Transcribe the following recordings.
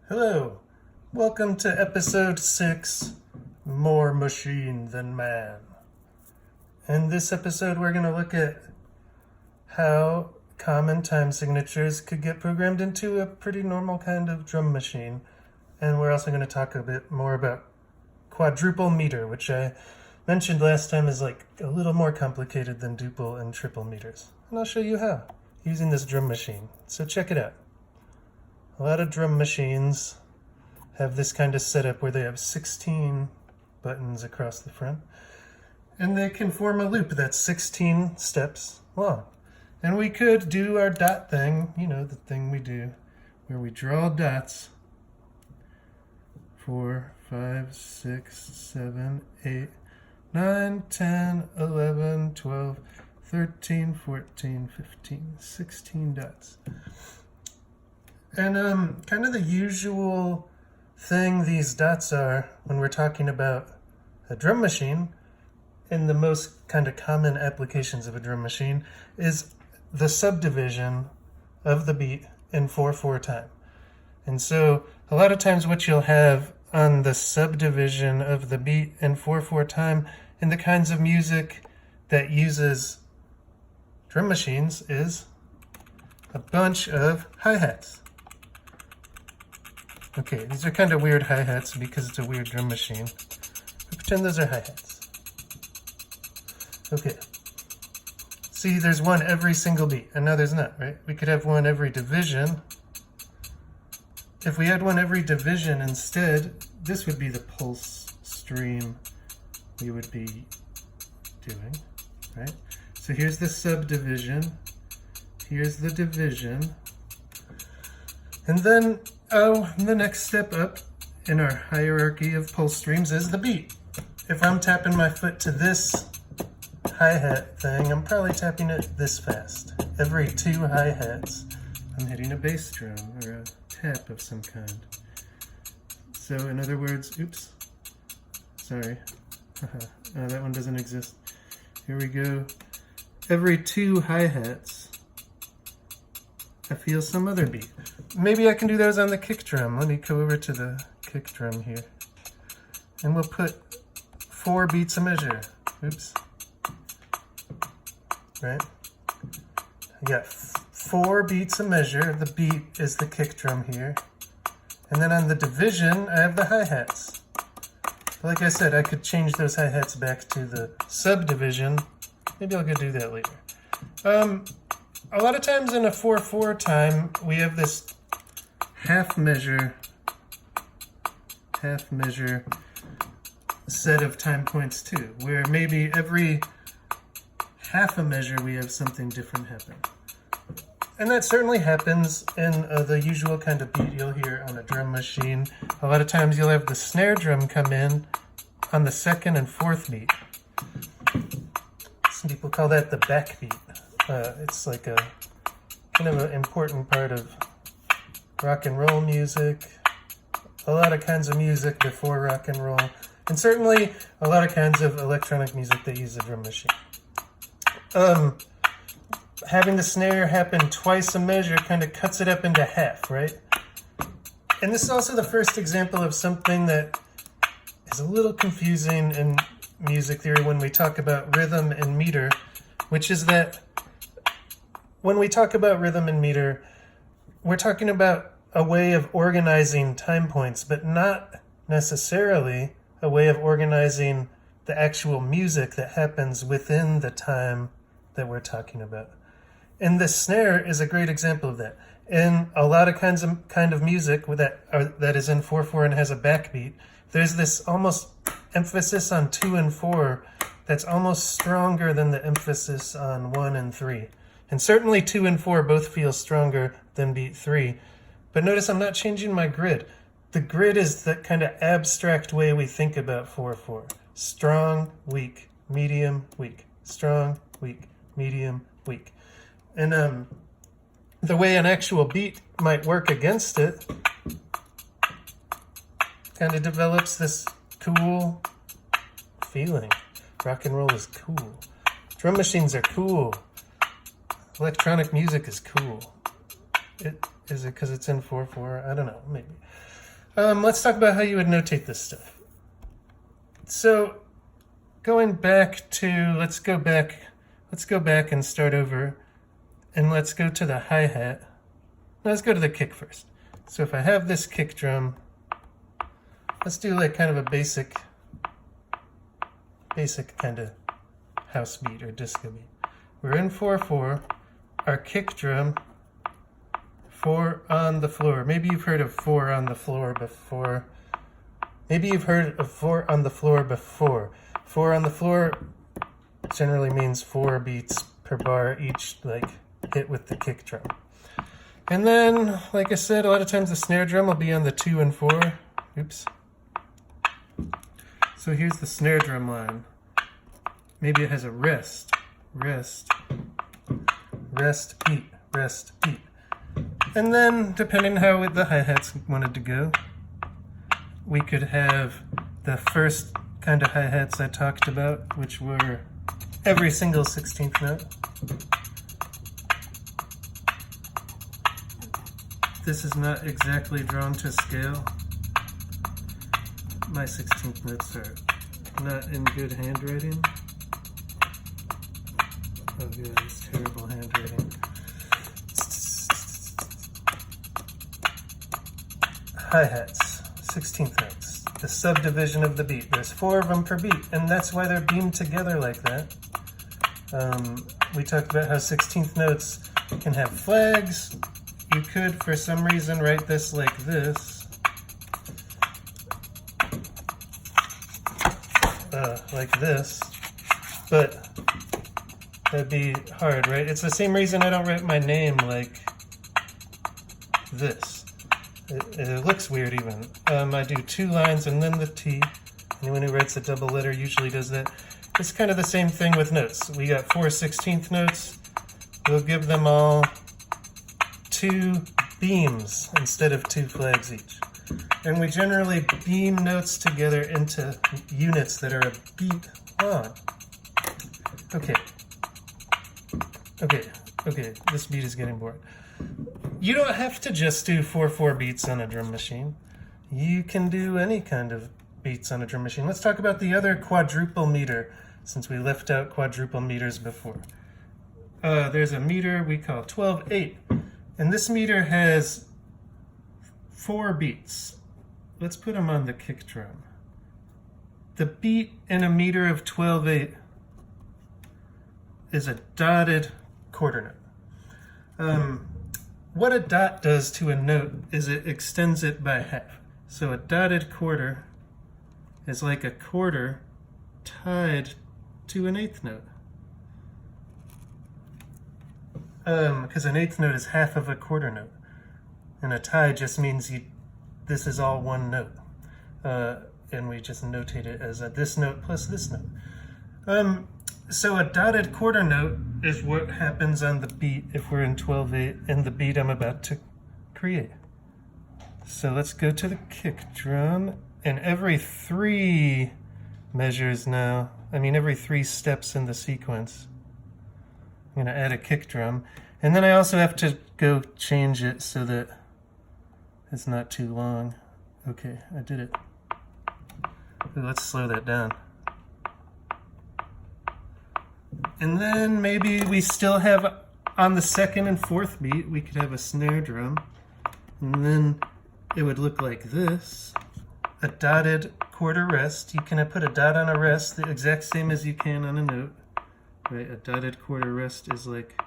Hello, welcome to episode 6, More Machine Than Man. In this episode, we're going to look at how common time signatures could get programmed into a pretty normal kind of drum machine. And we're also going to talk a bit more about quadruple meter, which I mentioned last time is like a little more complicated than duple and triple meters. And I'll show you how using this drum machine. So check it out. A lot of drum machines have this kind of setup where they have 16 buttons across the front, and they can form a loop that's 16 steps long. And we could do our dot thing, the thing we do, where we draw dots. 4, 5, 6, 7, 8, 9, 10, 11, 12, 13, 14, 15, 16 dots. And kind of the usual thing these dots are when we're talking about a drum machine, in the most kind of common applications of a drum machine, is the subdivision of the beat in 4/4 time. And so a lot of times what you'll have on the subdivision of the beat in 4/4 time in the kinds of music that uses drum machines is a bunch of hi-hats. Okay, these are kind of weird hi-hats because it's a weird drum machine. But pretend those are hi-hats. Okay. See, there's one every single beat, and now there's not, right? We could have one every division. If we had one every division instead, this would be the pulse stream we would be doing, right? So here's the subdivision. Here's the division. And then the next step up in our hierarchy of pulse streams is the beat. If I'm tapping my foot to this hi-hat thing, I'm probably tapping it this fast. Every 2 hi-hats, I'm hitting a bass drum or a tap of some kind. So in other words, oops, sorry, that one doesn't exist. Here we go. Every 2 hi-hats, I feel some other beat. Maybe I can do those on the kick drum. Let me go over to the kick drum here. And we'll put 4 beats a measure. Oops. Right? I got 4 beats a measure. The beat is the kick drum here. And then on the division, I have the hi-hats. Like I said, I could change those hi-hats back to the subdivision. Maybe I'll go do that later. A lot of times in a 4/4 time, we have this half measure set of time points too, where maybe every half a measure we have something different happen. And that certainly happens in the usual kind of beat you'll hear on a drum machine. A lot of times you'll have the snare drum come in on the 2nd and 4th beat. Some people call that the backbeat. It's like a kind of an important part of rock and roll music, a lot of kinds of music before rock and roll, and certainly a lot of kinds of electronic music that use a drum machine. Having the snare happen twice a measure kind of cuts it up into half, right? And this is also the first example of something that is a little confusing in music theory when we talk about rhythm and meter, which is that when we talk about rhythm and meter, we're talking about a way of organizing time points, but not necessarily a way of organizing the actual music that happens within the time that we're talking about. And the snare is a great example of that. In a lot of kind of music that is in 4/4 and has a backbeat, there's this almost emphasis on 2 and 4 that's almost stronger than the emphasis on 1 and 3. And certainly 2 and 4 both feel stronger than beat 3. But notice I'm not changing my grid. The grid is the kind of abstract way we think about 4/4. Strong, weak, medium, weak. Strong, weak, medium, weak. And the way an actual beat might work against it kind of develops this cool feeling. Rock and roll is cool. Drum machines are cool. Electronic music is cool. Is it because it's in 4/4? I don't know, maybe. Let's talk about how you would notate this stuff. So going back to, let's go back and start over, and let's go to the hi-hat. Let's go to the kick first. So if I have this kick drum, let's do like kind of a basic kind of house beat or disco beat. We're in 4/4, our kick drum, 4 on the floor. Maybe you've heard of 4 on the floor before. Maybe you've heard of 4 on the floor before. 4 on the floor generally means 4 beats per bar, each like hit with the kick drum. And then, like I said, a lot of times the snare drum will be on the 2 and 4. Oops. So here's the snare drum line. Maybe it has a rest, rest, rest, beat, rest, beat. And then, depending how the hi-hats wanted to go, we could have the first kind of hi-hats I talked about, which were every single 16th note. This is not exactly drawn to scale. My 16th notes are not in good handwriting. Oh yeah, it's terrible handwriting. Hi-hats, 16th notes, the subdivision of the beat. There's 4 of them per beat, and that's why they're beamed together like that. We talked about how 16th notes can have flags. You could, for some reason, write this like this. Like this. But that'd be hard, right? It's the same reason I don't write my name like this. It looks weird even. I do 2 lines and then the T. Anyone who writes a double letter usually does that. It's kind of the same thing with notes. We got 4 16th notes. We'll give them all 2 beams instead of 2 flags each. And we generally beam notes together into units that are a beat long. Okay, this beat is getting boring. You don't have to just do 4/4 beats on a drum machine. You can do any kind of beats on a drum machine. Let's talk about the other quadruple meter, since we left out quadruple meters before. There's a meter we call 12/8, and this meter has 4 beats. Let's put them on the kick drum. The beat in a meter of 12/8 is a dotted quarter note. What a dot does to a note is it extends it by half. So a dotted quarter is like a quarter tied to an 8th note. Because an 8th note is half of a quarter note. And a tie just means this is all one note. And we just notate it as this note plus this note. So a dotted quarter note is what happens on the beat if we're in 12/8 and the beat I'm about to create. So let's go to the kick drum, and every 3 measures now, every 3 steps in the sequence, I'm going to add a kick drum. And then I also have to go change it so that it's not too long. Okay, I did it. Let's slow that down. And then maybe we still have, on the 2nd and 4th beat, we could have a snare drum. And then it would look like this. A dotted quarter rest. You can put a dot on a rest, the exact same as you can on a note. Right, a dotted quarter rest is like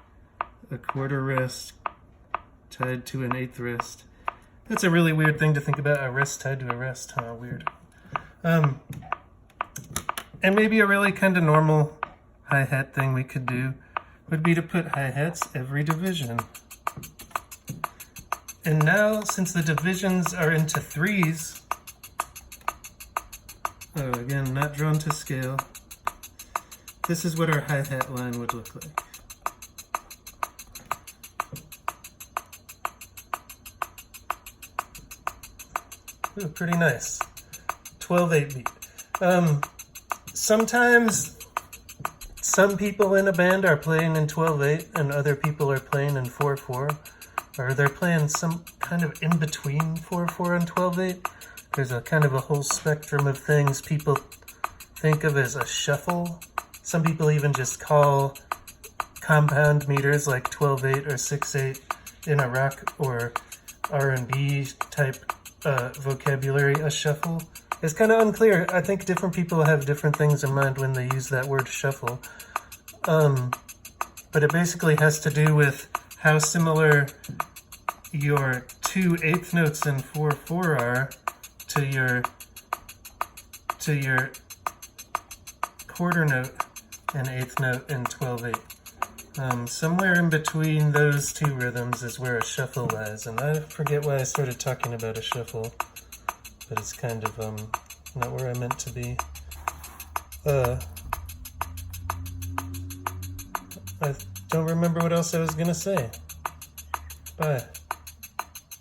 a quarter rest tied to an 8th rest. That's a really weird thing to think about, a rest tied to a rest, huh? Weird. And maybe a really kind of normal hi-hat thing we could do would be to put hi-hats every division. And now, since the divisions are into 3s, again, not drawn to scale, this is what our hi-hat line would look like. Ooh, pretty nice. 12/8 beat. Sometimes some people in a band are playing in 12/8 and other people are playing in 4/4. or they're playing some kind of in between 4/4 and 12/8. There's a kind of a whole spectrum of things people think of as a shuffle. Some people even just call compound meters like 12/8 or 6/8 in a rock or R&B type vocabulary a shuffle. It's kind of unclear. I think different people have different things in mind when they use that word shuffle. But it basically has to do with how similar your 2 eighth notes in 4/4 are to your quarter note and eighth note in 12/8. Somewhere in between those two rhythms is where a shuffle lies, and I forget why I started talking about a shuffle, but it's kind of not where I meant to be. I don't remember what else I was gonna say. Bye.